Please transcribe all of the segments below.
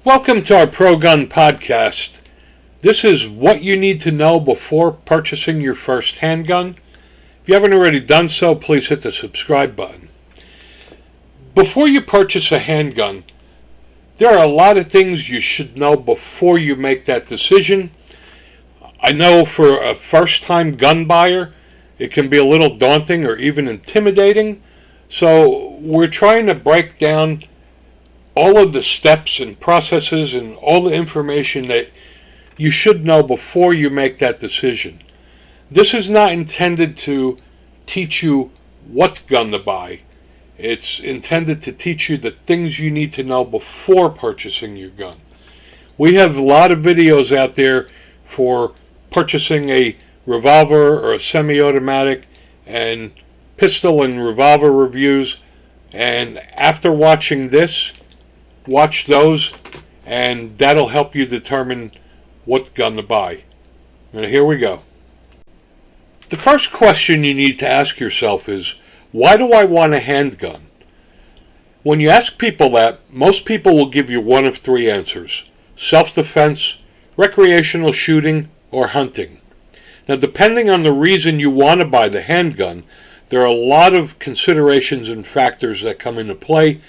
Welcome to our Pro Gun podcast. This is what you need to know before purchasing your first handgun. If you haven't already done so, please hit the subscribe button. Before you purchase a handgun, there are a lot of things you should know before you make that decision. I know for a first-time gun buyer, it can be a little daunting or even intimidating. So we're trying to break down all of the steps and processes and all the information that you should know before you make that decision. This is not intended to teach you what gun to buy. It's intended to teach you the things you need to know before purchasing your gun. We have a lot of videos out there for purchasing a revolver or a semi-automatic and pistol and revolver reviews. And after watching this, watch those, and that'll help you determine what gun to buy. And here we go. The first question you need to ask yourself is, why do I want a handgun? When you ask people that, most people will give you one of three answers: self-defense, recreational shooting, or hunting. Now, depending on the reason you want to buy the handgun, there are a lot of considerations and factors that come into play,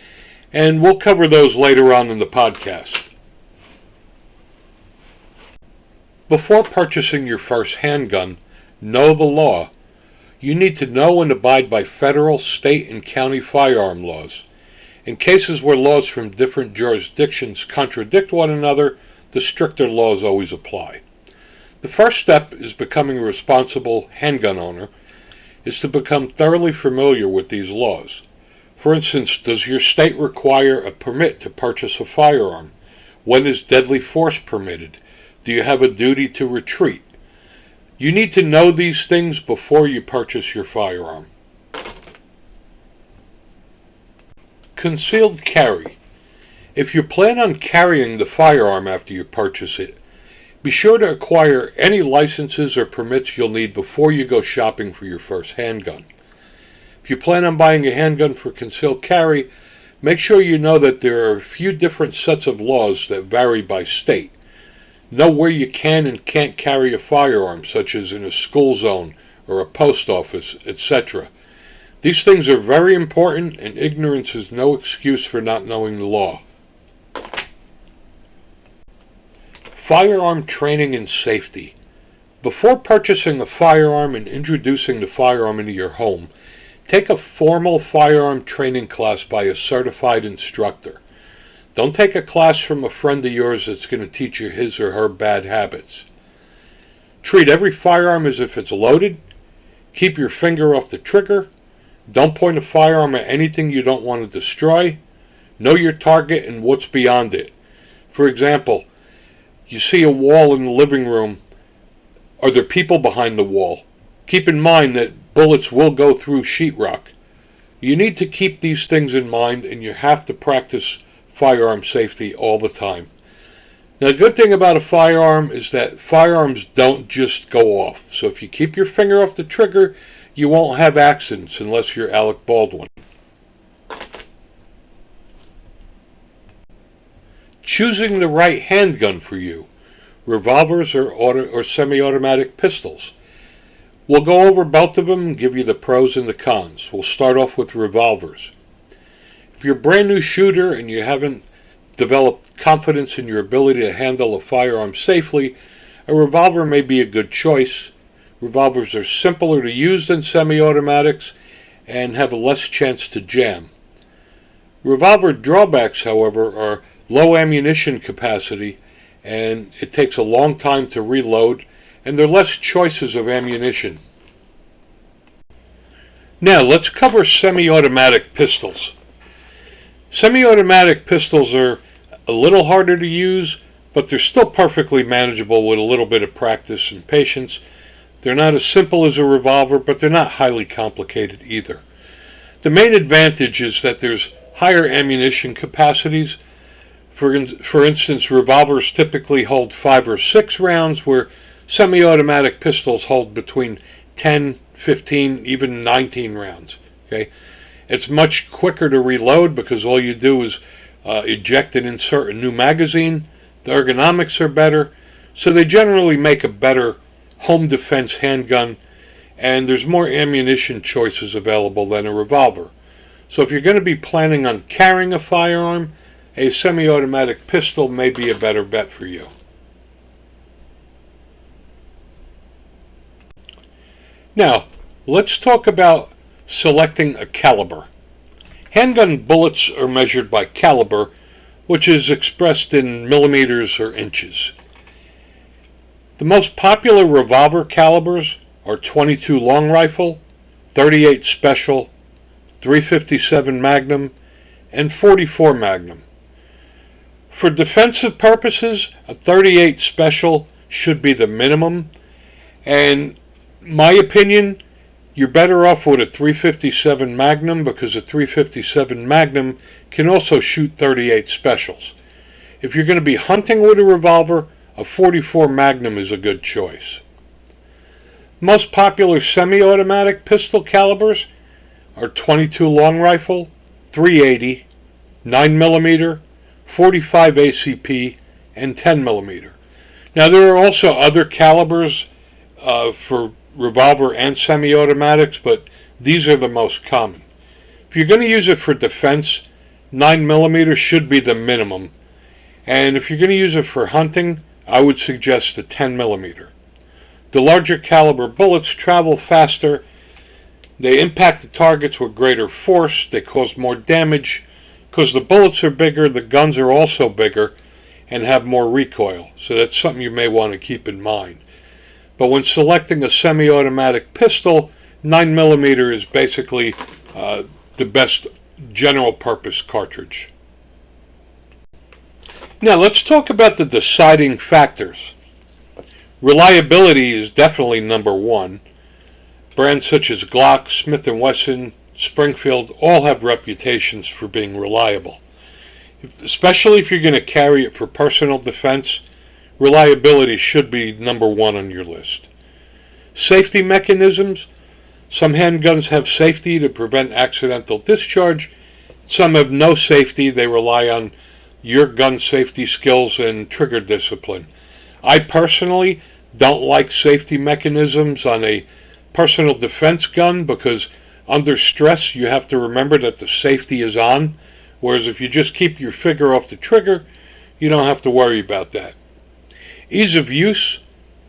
and we'll cover those later on in the podcast. Before purchasing your first handgun, know the law. You need to know and abide by federal, state, and county firearm laws. In cases where laws from different jurisdictions contradict one another, the stricter laws always apply. The first step is becoming a responsible handgun owner is to become thoroughly familiar with these laws. For instance, does your state require a permit to purchase a firearm? When is deadly force permitted? Do you have a duty to retreat? You need to know these things before you purchase your firearm. Concealed carry. If you plan on carrying the firearm after you purchase it, be sure to acquire any licenses or permits you'll need before you go shopping for your first handgun. If you plan on buying a handgun for concealed carry, make sure you know that there are a few different sets of laws that vary by state. Know where you can and can't carry a firearm, such as in a school zone or a post office, etc. These things are very important, and ignorance is no excuse for not knowing the law. Firearm training and safety. Before purchasing a firearm and introducing the firearm into your home, take a formal firearm training class by a certified instructor. Don't take a class from a friend of yours that's going to teach you his or her bad habits. Treat every firearm as if it's loaded. Keep your finger off the trigger. Don't point a firearm at anything you don't want to destroy. Know your target and what's beyond it. For example, you see a wall in the living room. Are there people behind the wall? Keep in mind that bullets will go through sheetrock. You need to keep these things in mind, and you have to practice firearm safety all the time. Now, the good thing about a firearm is that firearms don't just go off. So if you keep your finger off the trigger, you won't have accidents unless you're Alec Baldwin. Choosing the right handgun for you. Revolvers or semi-automatic pistols. We'll go over both of them and give you the pros and the cons. We'll start off with revolvers. If you're a brand new shooter and you haven't developed confidence in your ability to handle a firearm safely, a revolver may be a good choice. Revolvers are simpler to use than semi-automatics and have a less chance to jam. Revolver drawbacks, however, are low ammunition capacity, and it takes a long time to reload, and there are less choices of ammunition. Now, let's cover semi-automatic pistols. Semi-automatic pistols are a little harder to use, but they're still perfectly manageable with a little bit of practice and patience. They're not as simple as a revolver, but they're not highly complicated either. The main advantage is that there's higher ammunition capacities. For instance, revolvers typically hold 5 or 6 rounds, where semi-automatic pistols hold between 10, 15, even 19 rounds. Okay, it's much quicker to reload because all you do is eject and insert a new magazine. The ergonomics are better, so they generally make a better home defense handgun, and there's more ammunition choices available than a revolver. So if you're going to be planning on carrying a firearm, a semi-automatic pistol may be a better bet for you. Now, let's talk about selecting a caliber. Handgun bullets are measured by caliber, which is expressed in millimeters or inches. The most popular revolver calibers are .22 long rifle, .38 special, .357 Magnum, and .44 Magnum. For defensive purposes, a .38 special should be the minimum, and in my opinion, you're better off with a .357 Magnum because a .357 Magnum can also shoot .38 specials. If you're going to be hunting with a revolver, a .44 Magnum is a good choice. Most popular semi-automatic pistol calibers are .22 long rifle, .380, 9mm, .45 ACP, and 10mm. Now there are also other calibers for revolver and semi-automatics, but these are the most common. If you're going to use it for defense, 9mm should be the minimum. And if you're going to use it for hunting, I would suggest the 10mm. The larger caliber bullets travel faster, they impact the targets with greater force, they cause more damage. Because the bullets are bigger, the guns are also bigger and have more recoil. So that's something you may want to keep in mind. But when selecting a semi-automatic pistol, 9mm is basically the best general purpose cartridge. Now let's talk about the deciding factors. Reliability is definitely number one. Brands such as Glock, Smith & Wesson, Springfield all have reputations for being reliable. Especially if you're going to carry it for personal defense, reliability should be number one on your list. Safety mechanisms. Some handguns have safety to prevent accidental discharge. Some have no safety. They rely on your gun safety skills and trigger discipline. I personally don't like safety mechanisms on a personal defense gun because under stress you have to remember that the safety is on, whereas if you just keep your finger off the trigger, you don't have to worry about that. Ease of use.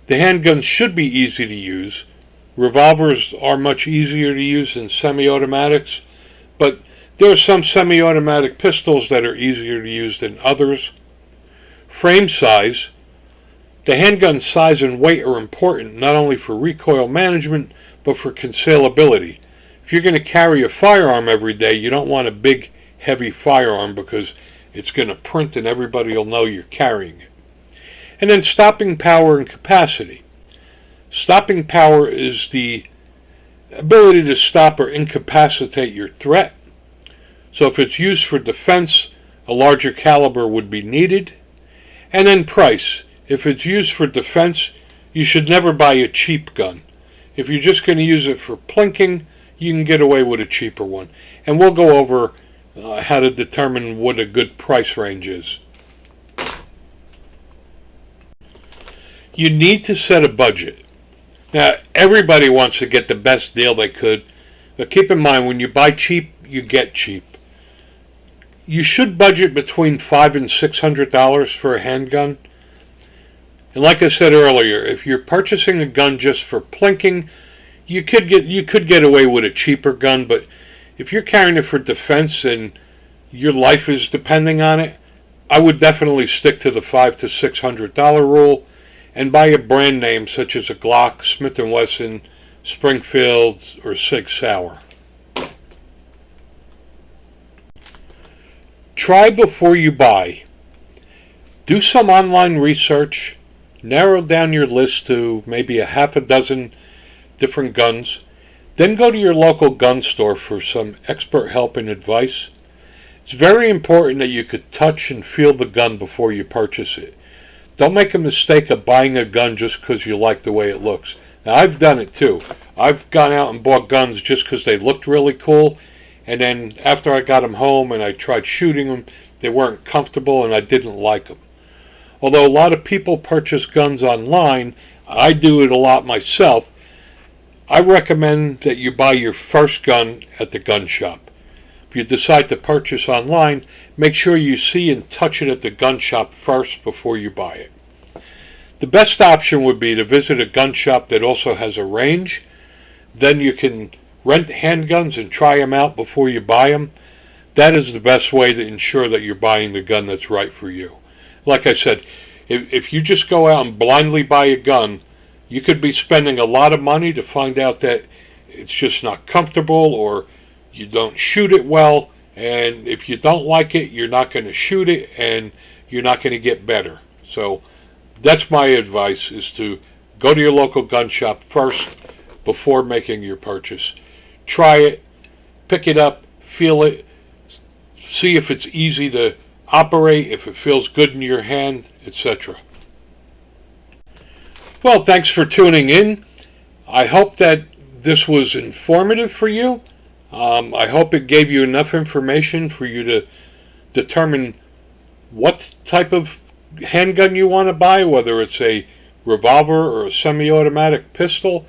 The handguns should be easy to use. Revolvers are much easier to use than semi-automatics, but there are some semi-automatic pistols that are easier to use than others. Frame size. The handgun size and weight are important not only for recoil management, but for concealability. If you're going to carry a firearm every day, you don't want a big, heavy firearm because it's going to print and everybody will know you're carrying it. And then stopping power and capacity. Stopping power is the ability to stop or incapacitate your threat. So if it's used for defense, a larger caliber would be needed. And then price. If it's used for defense, you should never buy a cheap gun. If you're just going to use it for plinking, you can get away with a cheaper one. And we'll go over how to determine what a good price range is. You need to set a budget. Now, everybody wants to get the best deal they could, but keep in mind, when you buy cheap, you get cheap. You should budget between $500 and $600 for a handgun. And like I said earlier, if you're purchasing a gun just for plinking, you could get away with a cheaper gun, but if you're carrying it for defense and your life is depending on it, I would definitely stick to the $500 to $600 rule and buy a brand name such as a Glock, Smith & Wesson, Springfield, or Sig Sauer. Try before you buy. Do some online research. Narrow down your list to maybe a half a dozen different guns. Then go to your local gun store for some expert help and advice. It's very important that you could touch and feel the gun before you purchase it. Don't make a mistake of buying a gun just because you like the way it looks. Now, I've done it too. I've gone out and bought guns just because they looked really cool, and then after I got them home and I tried shooting them, they weren't comfortable, and I didn't like them. Although a lot of people purchase guns online, I do it a lot myself. I recommend that you buy your first gun at the gun shop. If you decide to purchase online, make sure you see and touch it at the gun shop first before you buy it. The best option would be to visit a gun shop that also has a range. Then you can rent handguns and try them out before you buy them. That is the best way to ensure that you're buying the gun that's right for you. Like I said, if you just go out and blindly buy a gun, you could be spending a lot of money to find out that it's just not comfortable, or you don't shoot it well, and if you don't like it, you're not going to shoot it, and you're not going to get better. So that's my advice, is to go to your local gun shop first before making your purchase. Try it, pick it up, feel it, see if it's easy to operate, if it feels good in your hand, etc. Well, thanks for tuning in. I hope that this was informative for you. I hope it gave you enough information for you to determine what type of handgun you want to buy, whether it's a revolver or a semi-automatic pistol,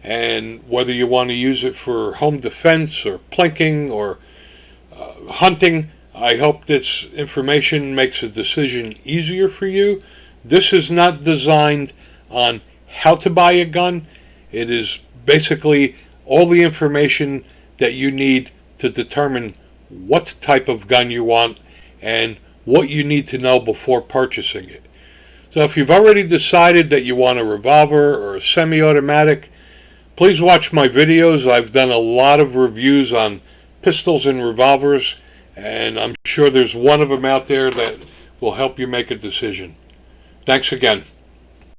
and whether you want to use it for home defense or plinking or hunting. I hope this information makes a decision easier for you. This is not designed on how to buy a gun. It is basically all the information that you need to determine what type of gun you want and what you need to know before purchasing it. So if you've already decided that you want a revolver or a semi-automatic, please watch my videos. I've done a lot of reviews on pistols and revolvers, and I'm sure there's one of them out there that will help you make a decision. Thanks again.